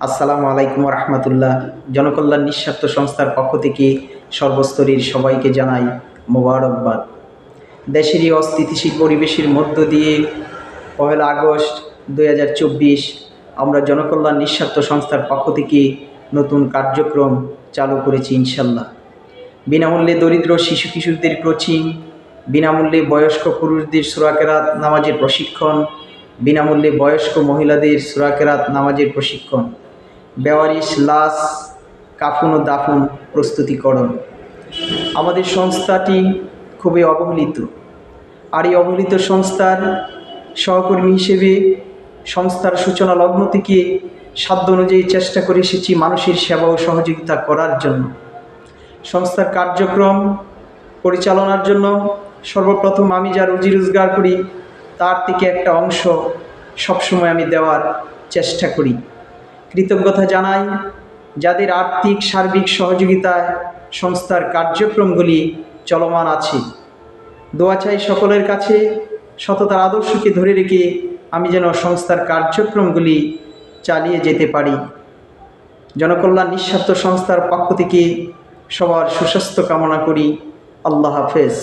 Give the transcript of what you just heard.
আসসালামু আলাইকুম রহমতুল্লাহ। জনকল্যাণ নিঃস্বার্থ সংস্থার পক্ষ থেকে সর্বস্তরের সবাইকে জানাই মোবারকবাদ। দেশেরই অস্থিতিশীল পরিবেশের মধ্য দিয়ে 1 আগস্ট 2024 আমরা জনকল্যাণ নিঃস্বার্থ সংস্থার পক্ষ থেকে নতুন কার্যক্রম চালু করেছি ইনশাল্লাহ। বিনামূল্যে দরিদ্র শিশু কিশোরদের কোচিং, বিনামূল্যে বয়স্ক পুরুষদের সূরা কেরাত নামাজের প্রশিক্ষণ, বিনামূল্যে বয়স্ক মহিলাদের সূরা কেরাত নামাজের প্রশিক্ষণ, বেওয়ারিশ লাশ কাফন ও দাফন প্রস্তুতিকরণ। আমাদের সংস্থাটি খুবই অবহেলিত, আর এই অবহেলিত সংস্থার সহকর্মী হিসেবে সংস্থার সূচনা লগ্ন থেকে সাধ্য অনুযায়ী চেষ্টা করে এসেছি মানুষের সেবা ও সহযোগিতা করার জন্য। সংস্থার কার্যক্রম পরিচালনার জন্য সর্বপ্রথম আমি যা রুজি রোজগার করি তার থেকে একটা অংশ সবসময় আমি দেওয়ার চেষ্টা করি। কৃতজ্ঞতা জানাই যাদের আর্থিক সার্বিক সহযোগিতায় সংস্থার কার্যক্রমগুলি চলমান আছে। দোয়া চাই সকলের কাছে সততার আদর্শকে ধরে রেখে আমি যেন সংস্থার কার্যক্রমগুলি চালিয়ে যেতে পারি। জনকল্যাণ নিঃস্বার্থ সংস্থার পক্ষ থেকে সবার সুস্বাস্থ্য কামনা করি। আল্লাহ হাফেজ।